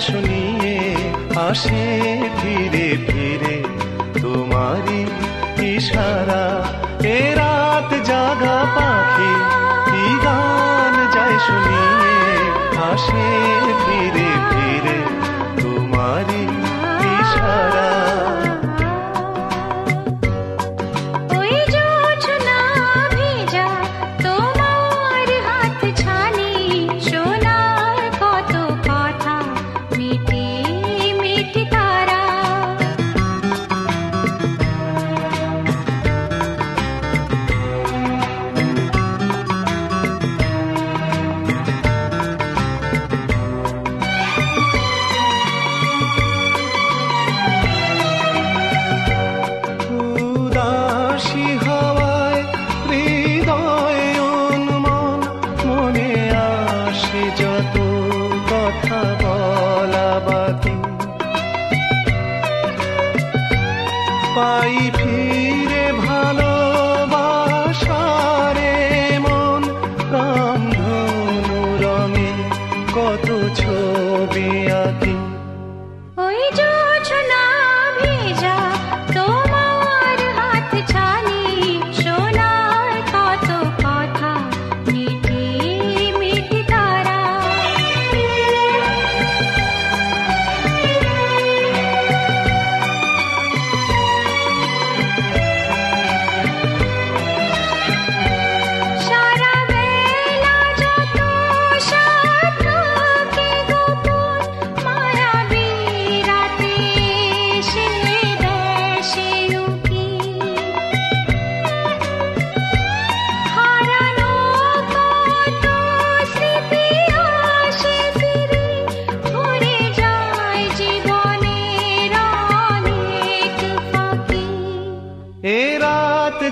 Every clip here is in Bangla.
শুনিয়ে আসে ফিরে ফিরে তোমারই ইশারা। এ রাত জাগা পাখি কি গান যায় শুনিয়ে আসে ফিরে ফিরে তোমারই ইশারা। পাই ফিরে ভালোবাসারে মন রামধনু রঙে কত ছবি আঁকি। ওই জোছনা ভেজা তোমার হাত ছানি শোনার কত কথা মিঠি মিঠি তারা।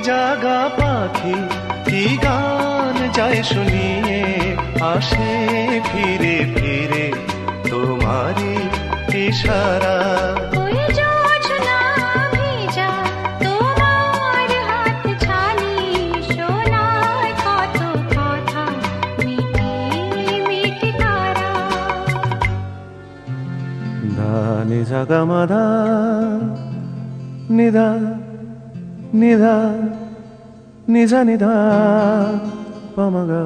জাগা পাখি কি গান যায় শুনিয়ে আসে ফিরে ফিরে তোমারই ইশারা। ওই জোছনা ভেজা তোমার হাত ছানি শোনায় কত কথা মিঠি মিঠি তারা। ধানি জাগা মাধা নিধা নিধা নিজা নিধা পমগা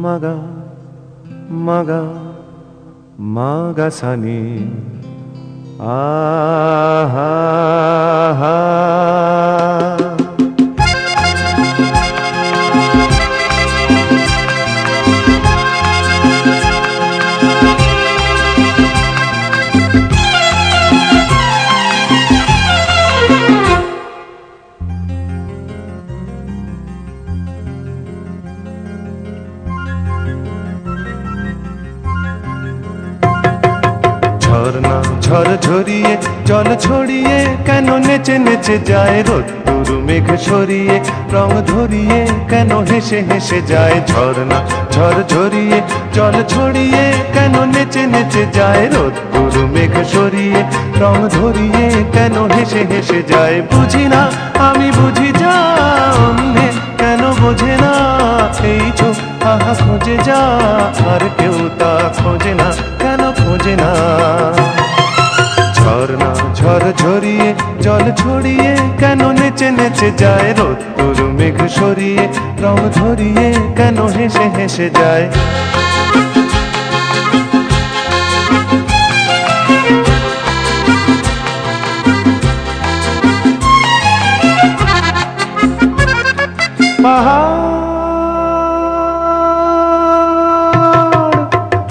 মগা মগা মগা সানি আহা হা। ঝর্ণা ঝড় ঝরিয়ে জল ছড়িয়ে কেন নেচে নেচে যায় রোদ্দুর মেঘ সরিয়ে রং ধরিয়ে কেন হেসে হেসে যায়। ঝর্ণা ঝড় ঝরিয়ে জল ছড়িয়ে কেন নেচে নেচে যায় রোদ্দুর মেঘ সরিয়ে রং ধরিয়ে কেন হেসে হেসে যায়। বুঝি না আমি বুঝি যা অন্যে কেন বোঝে না এই চোখ আহা খোঁজে যা আর কেউ তা খোঁজে না কেন খোঁজে না। ঝর্ণা ঝড় ঝরিয়ে জল ছড়িয়ে কেন নেচে নেচে যায় রোদ্দুর মেঘ সরিয়ে রং ধরিয়ে কেন হেসে হেসে যায়। পাহাড়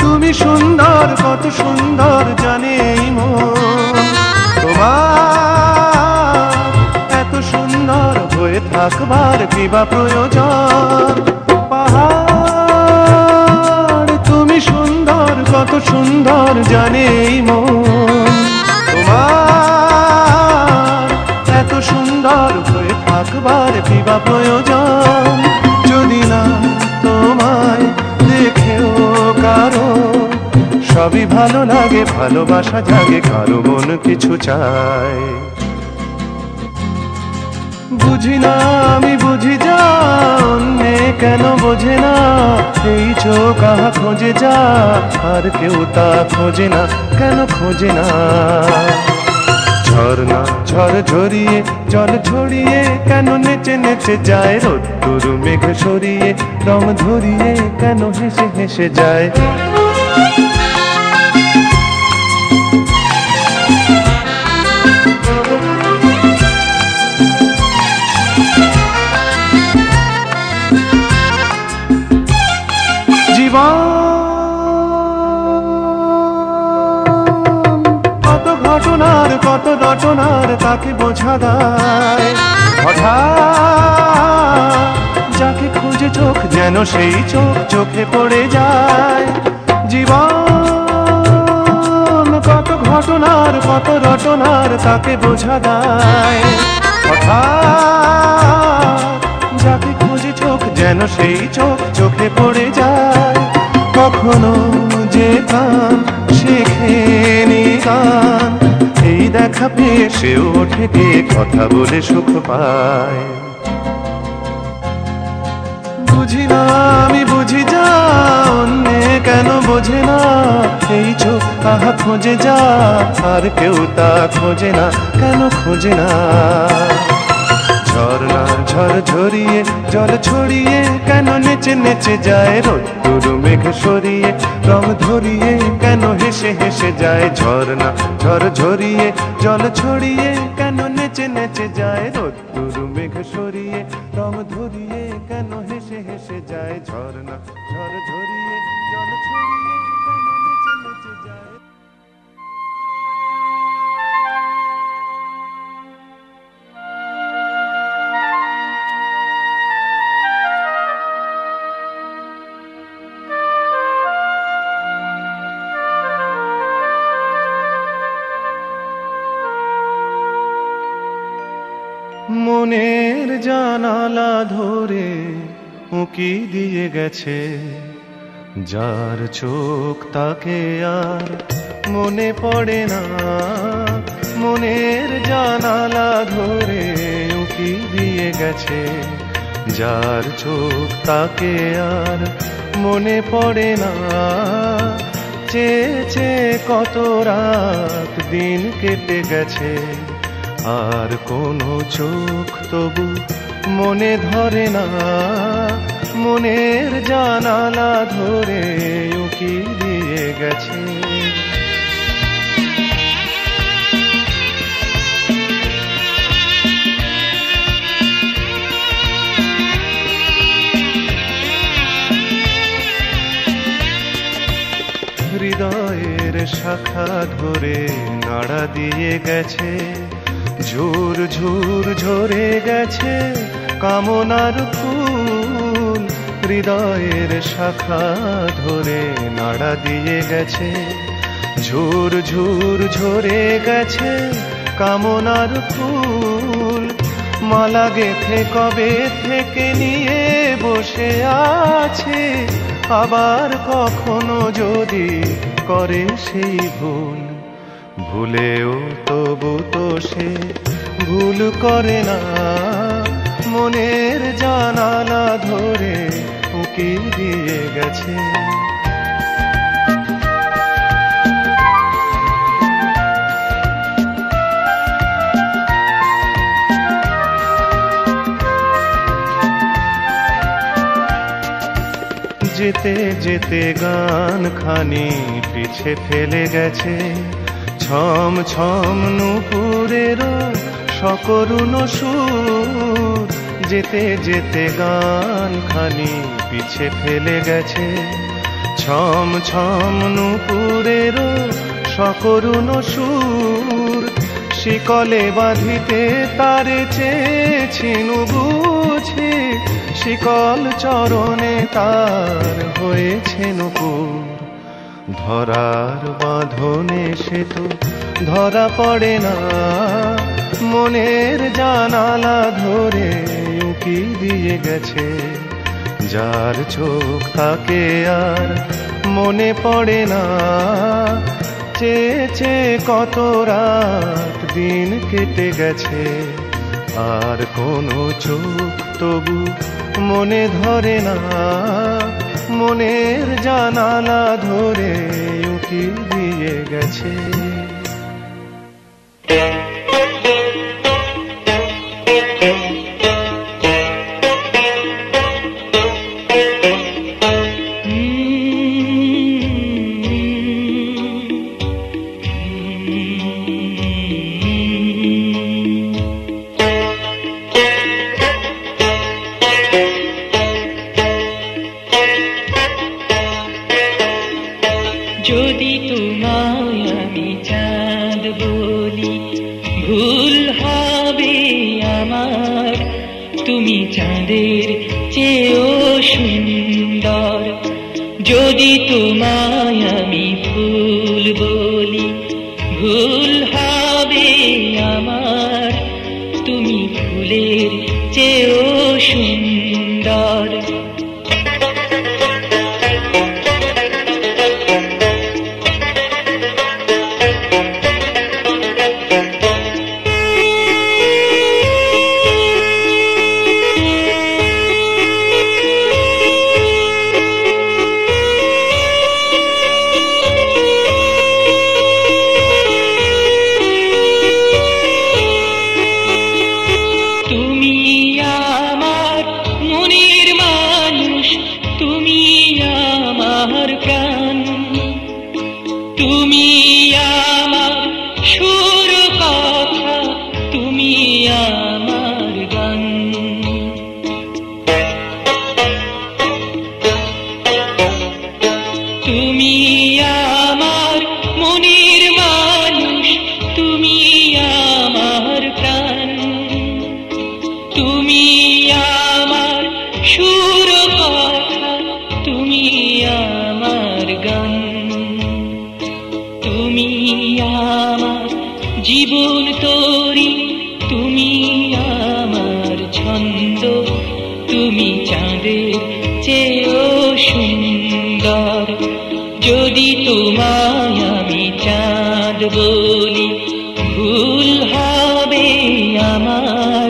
তুমি সুন্দর কত সুন্দর জানে এই মন তোমার এত সুন্দর হয়ে থাকবার কি বা প্রয়োজন। পাহাড় তুমি সুন্দর কত সুন্দর জানে এই মন তোমার এত সুন্দর হয়ে থাকবার কি বা প্রয়োজন। যদি না তোমায় দেখেও কারো সবই ভালো লাগে ভালোবাসা জাগে কারো মন কিছু চায়। বুঝি না আমি বুঝি যা অন্যে কেন বোঝে না, এই চোখ আহা খোঁজে যা আর কেউ তা খোঁজে না, কেন খোঁজে না। ঝর্ণা ঝড় ঝরিয়ে জল ছড়িয়ে কেন নেচে নেচে যায়, রোদ্দুর মেঘ সরিয়ে রং ধরিয়ে কেন হেসে হেসে যায়। জীবন কত ঘটনার কত রটনার তাকে বোঝা দায়, হঠাৎ যাকে খুঁজে চোখ যেন সেই চোখ চোখে পড়ে যায়। জীবন কত ঘটনার কত রটনার তাকে বোঝা দায়, হঠাৎ যাকে খুঁজে চোখ যেন সেই চোখ চোখে পড়ে যায়। কখনো যে কান শেখেনি গান, এই দেখা পেয়ে সেও ওঠে গিয়ে কথা বলে সুখ পায়। বুঝি না আমি বুঝি যা অন্যে কেন বোঝে না, এই চোখ আহা খোঁজে যা আর কেউ তা খোঁজে না, কেন খোঁজে না। ঝর্ণা ঝড় ঝরিয়ে জল ছড়িয়ে কেন নেচে নেচে যায়, রোদ্দুর মেঘ সরিয়ে রং ধরিয়ে কেন হেসে হেসে যায়। ঝর্ণা ঝড় ঝরিয়ে জল ছড়িয়ে কেন নেচে নেচে যায়, রোদ্দুর মেঘ সরিয়ে রং ধরিয়ে কেন হেসে হেসে যায়। ঝর্ণা ঝড় ঝরিয়ে জল ছড়িয়ে কেন নেচে নেচে যায়। মনের জানালা ধরে উঁকি দিয়ে গেছে, যার চোখ তাকে আর মনে পড়ে না। মনের জানালা ধরে উঁকি দিয়ে গেছে, যার চোখ তাকে আর মনে পড়ে না। চেয়ে চেয়ে কত রাত দিন কেটে গেছে, আর কোনো চোখ তবু মনে ধরে না। মনের জানালা ধরে উঁকি দিয়ে গেছে। হৃদয়ের শাখা ধরে নাড়া দিয়ে গেছে, ঝুর ঝুর ঝরে গেছে কামনার ফুল। হৃদয়ের শাখা ধরে নাড়া দিয়ে গেছে, ঝুর ঝুর ঝরে গেছে কামনার ফুল। মালা গেথে কবে থেকে নিয়ে বসে আছে, আবার কখনো যদি করে সেই ভুল। ভুলেও তবু তো সে ভুল করে না, মনের জানালা ধরে উঁকি দিয়ে গেছে। যেতে যেতে গান খানি পিছে ফেলে গেছে, ছম ছম নুপুরেরও সকরুণ সুর। যেতে যেতে গান খানি পিছে ফেলে গেছে, ছম ছম নুপুরেরও সকরুণ সুর। শিকলে বাঁধিতে তারে চেয়েছিনু বুঝি, শিকল চরণে তার হয়েছে নূপুর। ধরার বাঁধনে সে তো ধরা পড়ে না, মনের জানালা ধরে উঁকি দিয়ে গেছে। যার চোখ তাকে আর মনে পড়ে না, চেয়ে চেয়ে কত রাত দিন কেটে গেছে, আর কোনো চোখ তবু মনে ধরে না, মনের জানালা ধরে উকি দিয়ে গেছে। যদি তোমায় আমি চাঁদ বলি ভুল হবে আমার, তুমি চাঁদের চেয়েও সুন্দর। যদি তোমায় আমি ফুল বলি ভুল হবে আমার, তুমি ফুলের চেয়েও সুন্দর। জীবন তোরি তুমি আমার ছন্দ, তুমি চাঁদের চেয়েও সুন্দর। যদি তোমায় আমি চাঁদ বলি ভুল হবে আমার,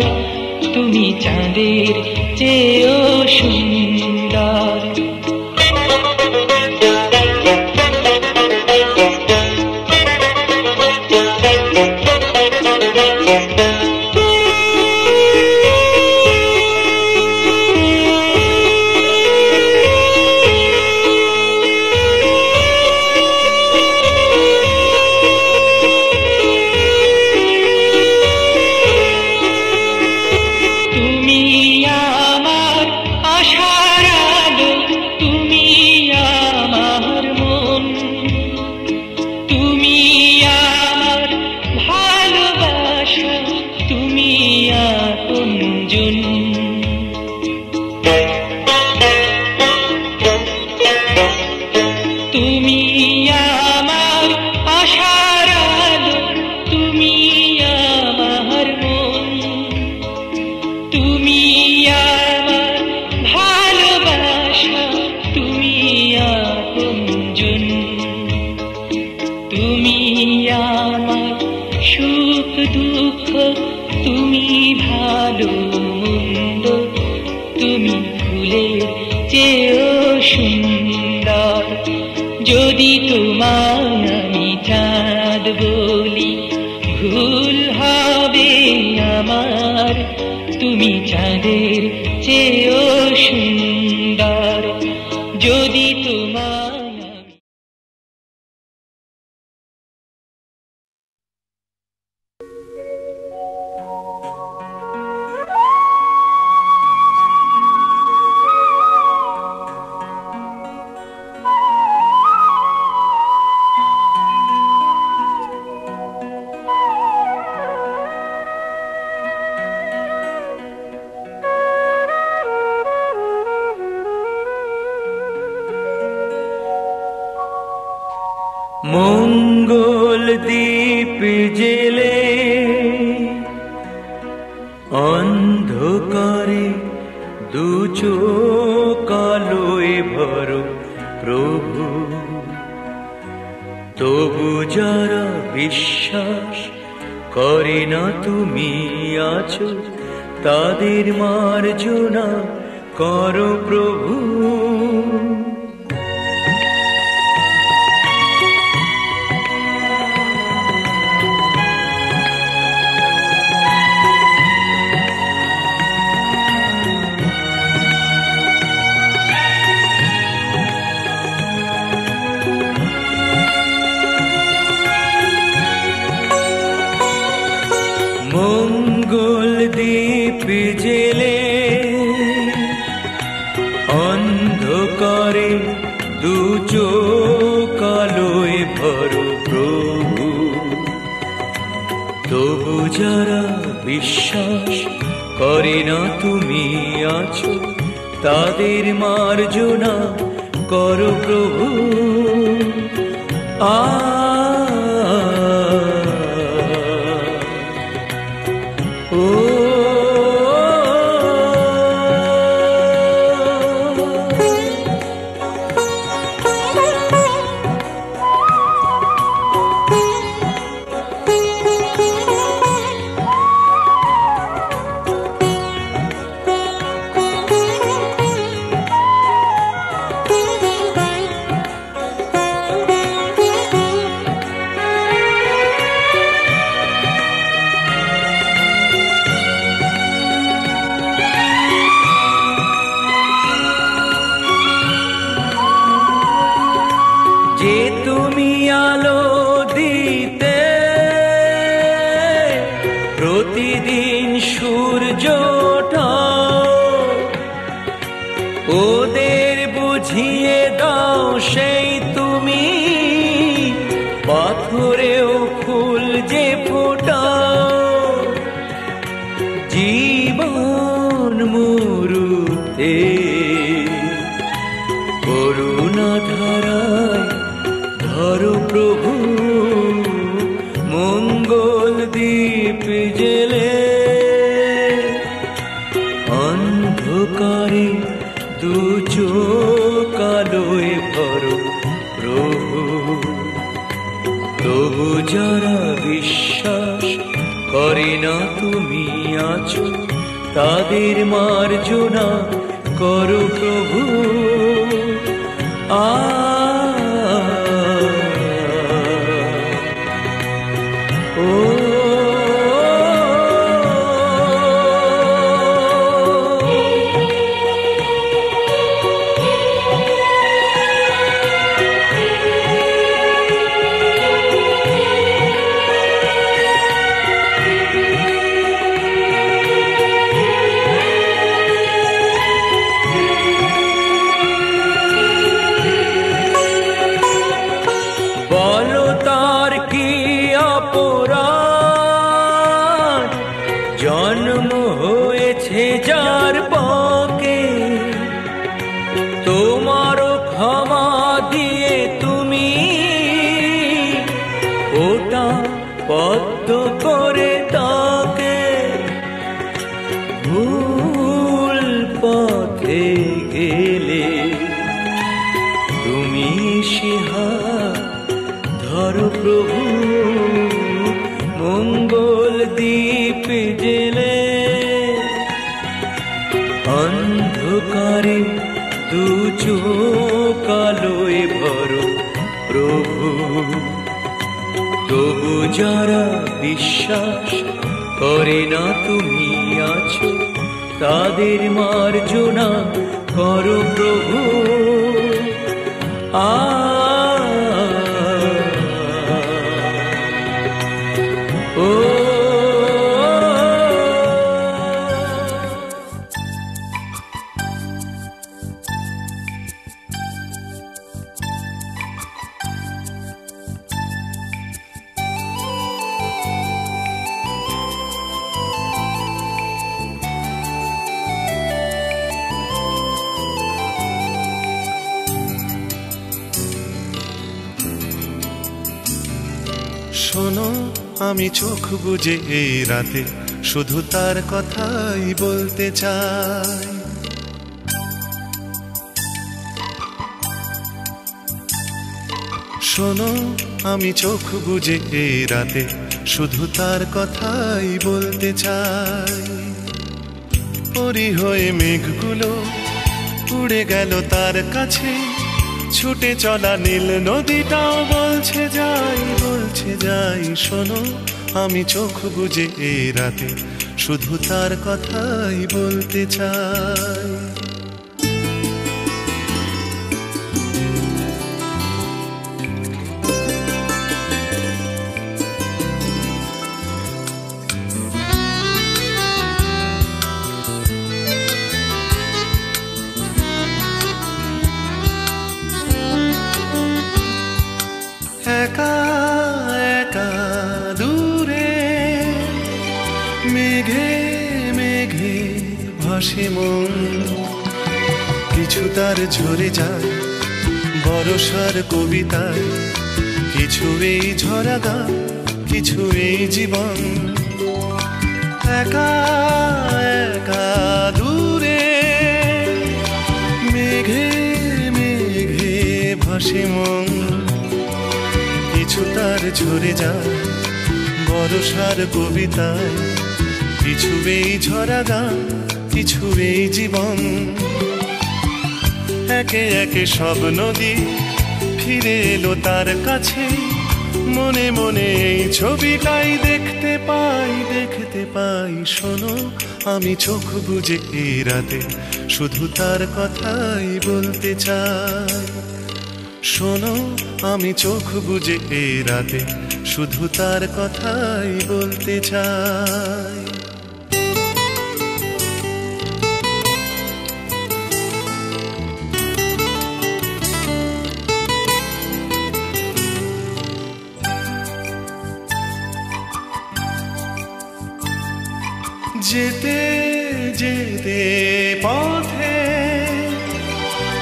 তুমি চাঁদের চেয়েও সুন্দর। যদি তোমায় আমি চাঁদ বলি ভুল হবে আমার, তুমি চাঁদের চেয়েও সুন্দর। যদি তোমায় মঙ্গল দীপ জেলে অন্ধকারে দু চোখ আলোয় ভরো প্রভু, তবু যারা বিশ্বাস করে না তুমি আছো তাদের মার্জনা করো প্রভু। মঙ্গল দীপ জেলে অন্ধকারে দু চোখ আলোয় ভরো প্রভু। তবু যারা বিশ্বাস করে না তুমি আছো তাদের মার্জনা করো প্রভু। যে তুমি আলো দিতে প্রতিদিন সূর্যটা ওদের বুঝিয়ে দাও সেই তুমি পাথরেও ফুল যে ফোটাও। জীবন মরুতে করুণা ধারায় ধরো প্রভু। মঙ্গল দীপ জেলে অন্ধকারে দু চোখ আলোয় ভরো প্রভু। তবু যারা বিশ্বাস করে না তুমি আছো তাদের মার্জনা করো প্রভু। বলো তার কি অপরাধ জন্ম হয়েছে যার পাকে। তোমারও ক্ষমা দিয়ে তুমি ওটা পদ্ম করে তাকে। ভুল পথে গেলে তুমি সিহা ধরো প্রভু। মঙ্গল দীপ জেলে অন্ধকারে দু চোখ আলোয় ভরো প্রভু। তবু যারা বিশ্বাস করে না তুমি আছো তাদের মার্জনা করো প্রভু। শোনো আমি চোখ বুজে এই রাতে শুধু তার কথাই বলতে চাই। শোনো আমি চোখ বুজে এই রাতে শুধু তার কথাই বলতে চাই। পরি হয়ে মেঘগুলো উড়ে গেল তার কাছে, ছুটে চলা নীল নদীটাও বলছে যাই শোনো, আমি চোখ বুজে এই রাতে শুধু তার কথাই বলতে চাই। একা একা দূরে মেঘে মেঘে ভাসে মন, কিছু তার ঝরে যায় বরষার কবিতায়, কিছু এই ঝরা গান, কিছু এই জীবন। একা একা দূরে মেঘে মেঘে ভাসে মন, কিছু তার ঝরে যায় বরষার কবিতায়, কিছু এই ঝরা গান, কিছু এই জীবন। একে একে সব নদী ফিরে এলো তার কাছে, মনে মনে এই ছবিটাই দেখতে পাই শোনো, আমি চোখ বুজে এই রাতে শুধু তার কথাই বলতে চাই। শোনো, আমি চোখ বুজে এই রাতে শুধু তার কথাই বলতে চাই। যেতে যেতে পথে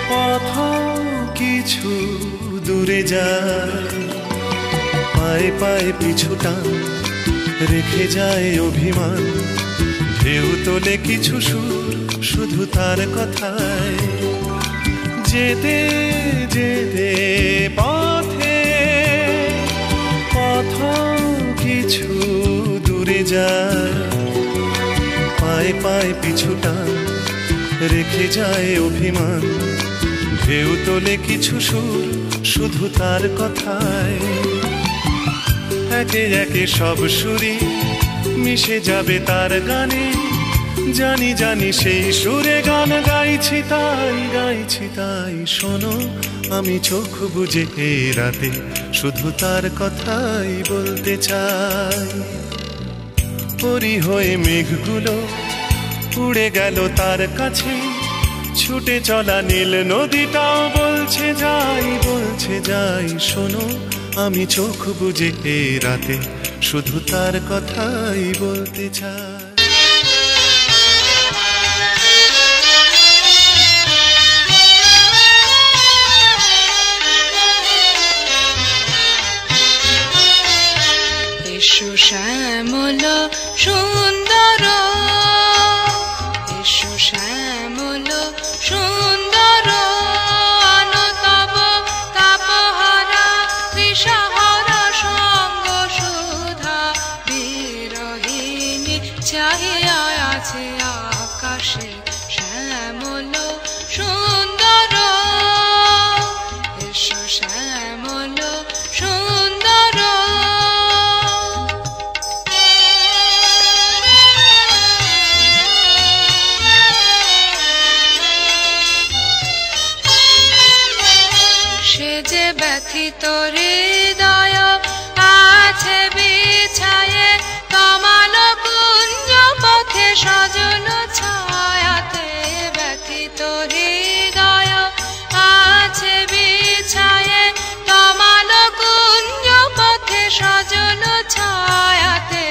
পথ কিছু দূরে যায়, পায়ে পায়ে পিছু টান রেখে যায় অভিমান, ঢেউ তোলে কিছু সুর শুধু তার কথায়। যেতে যেতে পথে পথ কিছু দূরে যায়, পায়ে পায়ে পিছু টান রেখে যায় অভিমান, ঢেউ তোলে কিছু সুর শুধু তার কথায়। একে একে সব সুরই মিশে যাবে তার গানে, জানি সেই সুরে গান গাইছি তাই শোনো, আমি চোখ বুজে এই রাতে শুধু তার কথাই বলতে চাই। পরি হয়ে মেঘগুলো উড়ে গেল তার কাছে, ছুটে চলা নীল নদীটাও বলছে যাই শোনো, আমি চোখ বুজে এই রাতে শুধু তার কথাই বলতে চাই। এসো শ্যামল সুন্দর, এসো শ্যামল সুন্দর, তব তাপহারা বিষহারা সঙ্গ সুধা বিরহিণী চাহিয়া আছে আকাশে শ্যামল সুন্দর, এসো শ্যামল সুন্দর। সে যে ব্যথিত হৃদয় আছে বিছায়ে, তমাল কুঞ্জ পথে সজন ছায়াতে, ব্যথিত হৃদয় আছে বিছায়ে, তমাল কুঞ্জ পথে সজন ছায়াতে,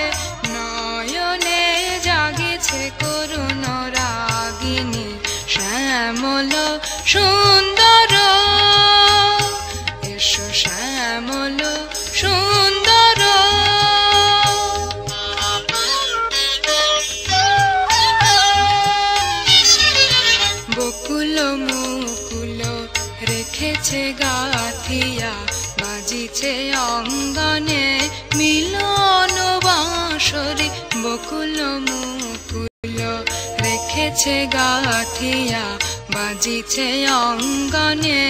নয়নে জাগিছে করুণ রাগিনী শ্যামল সুন্দর, এসো শ্যামল সুন্দর। বকুল মুকুল রেখেছে গাথিয়া, বাজিছে অঙ্গনে মিলন মুকুল মুকুল রেখেছে গাথিয়া, বাজিছে অঙ্গনে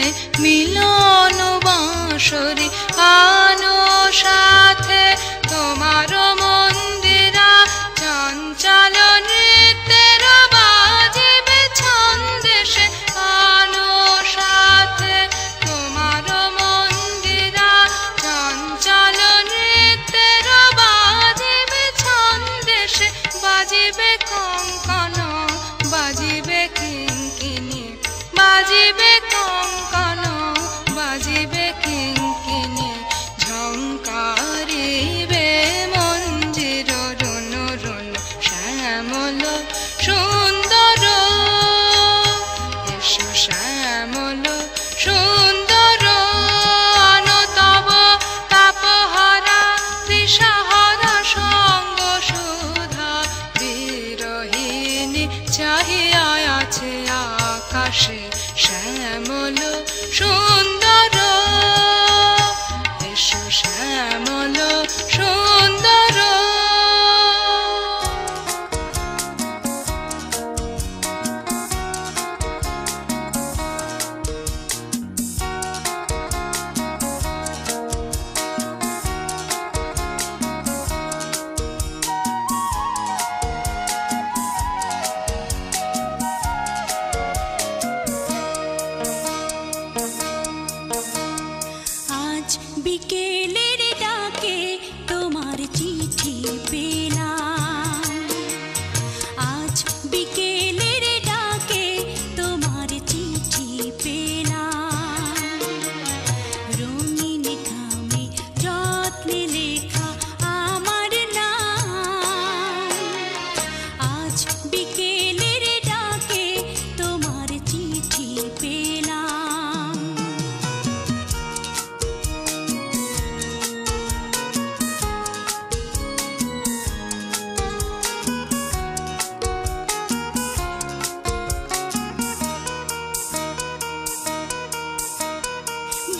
মিলন বাঁশরি। আনো সাথে তোমার মন্দিরা, চঞ্চল নৃত্যের বাজিবে ছন্দেশে। আনো সাথে তোমার মন্দিরা, চঞ্চল নৃত্যের বাজিবে ছন্দেশে। বাজিবে কঙ্কন, বাজিবে কিঙ্কিণী, বাজিবে কঙ্কন, বাজিবে কিঙ্কিণী। ঝঙ্কারিবে মঞ্জির রুন রুন, শ্যামল সুন্দর এসো শ্যামল সুন্দর। আনো তব তাপহারা তৃষাহারা সঙ্গ সুধা, বিরহিণী চাহিয়া আছে আকাশে শ্যামল সুন্দর। এসো শ্যামল সুন্দর। আজ বিকেলের ডাকে তোমার চিঠি পেলাম, আজ বিকেলের ডাকে তোমার চিঠি পেলাম। রঙিন খামে যত্নে লেখা আমার নাম, আজ বিকেলের ডাকে তোমার চিঠি পেলাম।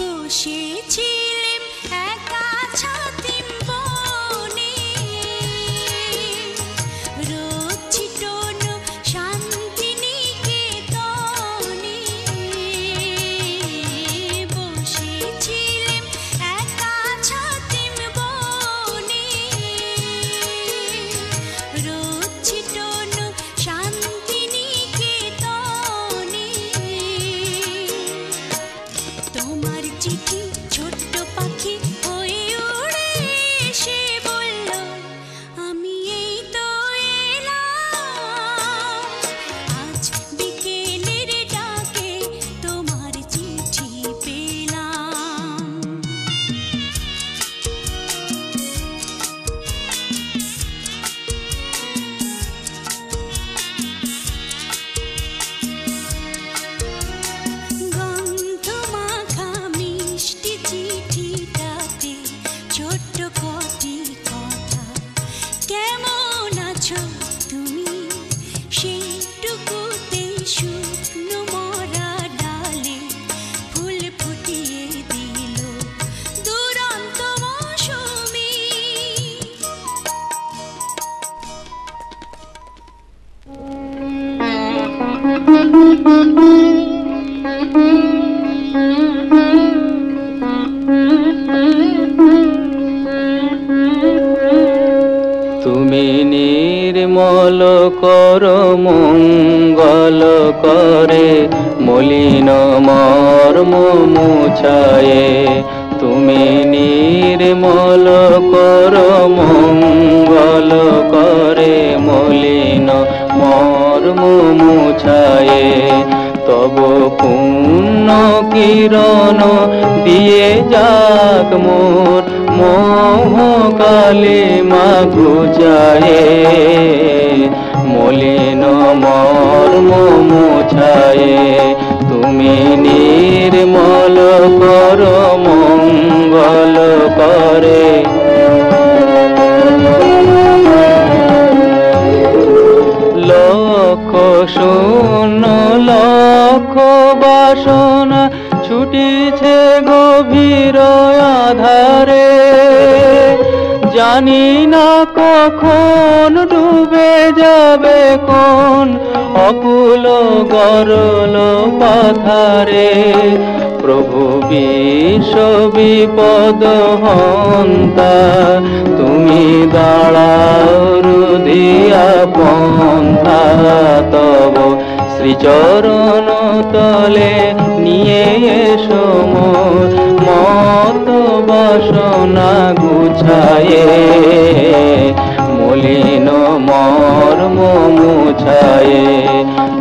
বসেছিলেম একা ছাতিম বনে, রোদ ছিটোনো শান্তিনিকেতনে। বসেছিলেম একা ছাতিম বনে, রোদ ছিটোনো শান্তিনিকেতনে। তোমার চিঠি ছোট্ট পাখি হয়ে উড়ে এসে বলল, আমি এই তো এলাম। আজ বিকেলের ডাকে তোমার চিঠি পেলাম। গন্ধ মাখা মিষ্টি চিঠিটাতে ছোট্ট কটি কথা, কেমন আছো তুমি সেইটুকুতে শুকনো মরা ডালে ফুল ফুটিয়ে দিল দুরন্ত মৌসুমী। তুমি নির্মল কর মঙ্গল করে, মলিন মর্ম মুছায়ে। তুমি নির্মল কর মঙ্গল করে, মলিন মর্ম মুছায়ে। তব পুণ্য কিরণ দিয়ে যাক মোর মোহ কালিমা ঘুচায়ে। মলিন মর্ম মুছায়ে। তুমি নির্মল কর মঙ্গল করে। লক্ষ শূন্য লক্ষ বাসনা ছুটিছে গভীর আধারে, জানি না কখন ডুবে যাবে কোন অকুল গরল পাথারে। প্রভু বিশ্ব বিপদ হন্তা, তুমি দাঁড়াও রুধিয়া পন্থা। তব শ্রীচরণ তলে নিয়ে এসো মত বাসনা গুছায়ে। মলিন মর্ম মুছায়ে,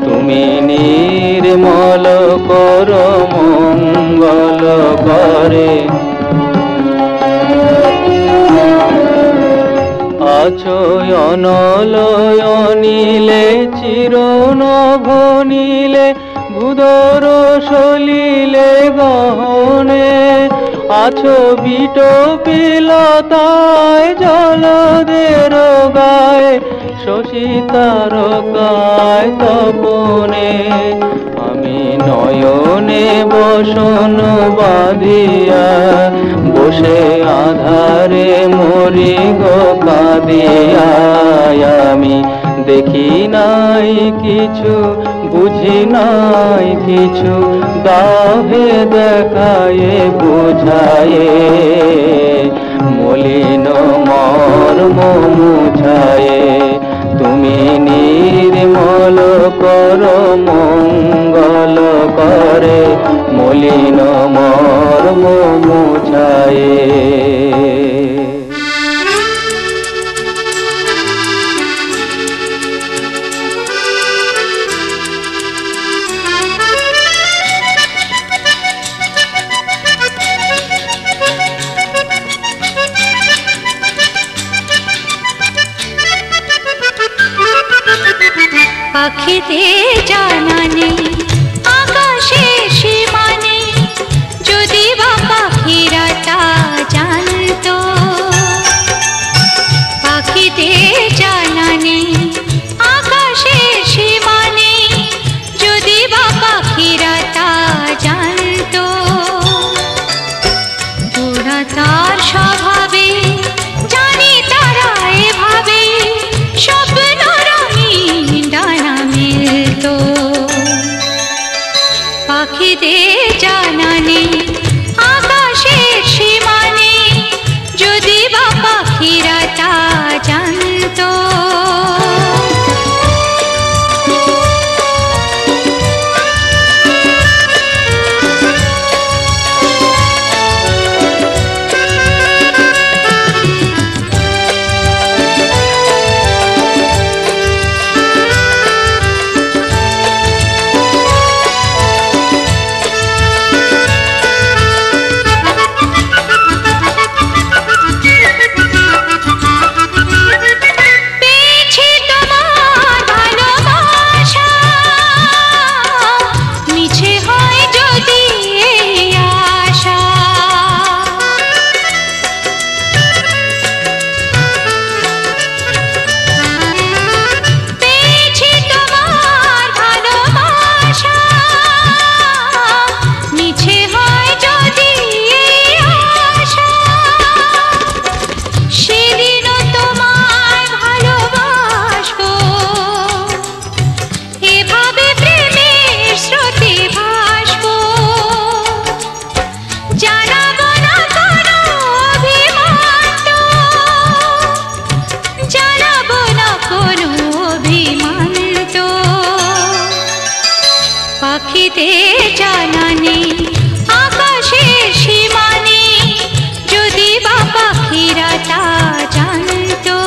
তুমি নির্মল কর মঙ্গল করে। আছো অনলয়নীলে চিরনভনীলে ভূদর সলিলে গহনে। আছো বিটপিলতায় জলদের গায়ে শশী তারকায় তপনে। আমি নয়নে বসন বাঁধিয়া বসে আধারে মরি গো কাঁদিয়া। আমি দেখি নাই কিছু, বুঝি নাই কিছু, দাহে দেখায়ে বুঝায়ে। মলিন মর্ম মুছায়ে, তুমি নির্মল কর মঙ্গল করে। মলিন মর্ম মুছায়ে। পাখিতে জানা নেই আকাশের সীমা নেই, যদি বা পাখিরা তা জানতো। পাখিতে জানা নেই আকাশের সীমা নেই, যদি বা পাখিরা তা জানতো। তোরা তার স্বভাবে জানি তারা এভাবে স্বপ্ন ডানা মিলতো। পাখিদের জানা নেই আকাশের সীমা নেই, যদি বা পাখিরা তা জানতো। পাখিতে জানা নেই আকাশের সীমা নেই, যদি বা পাখিরা তা জানতো।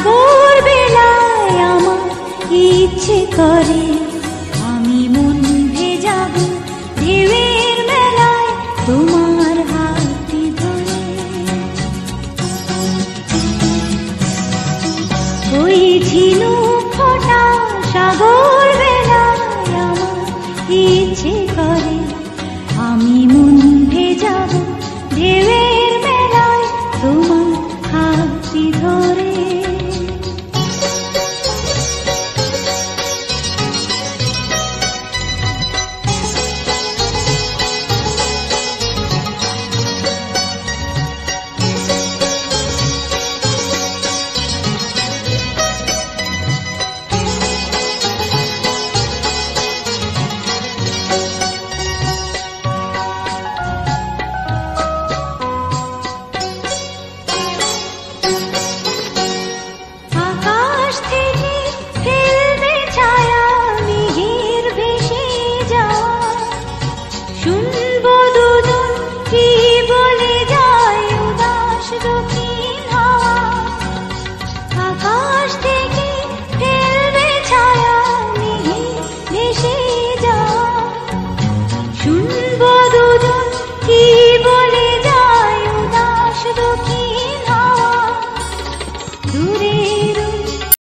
সাগর বেলায় আমার ইচ্ছে করে আমি মন ভেজাবো ঢেউয়ের মেলায় তোমার হাতটি ধরে। ওই ঝিনুক ফোটা সাগর বেলায় আমার ইচ্ছে করে আমি মন ভেজাবো ঢেউয়ের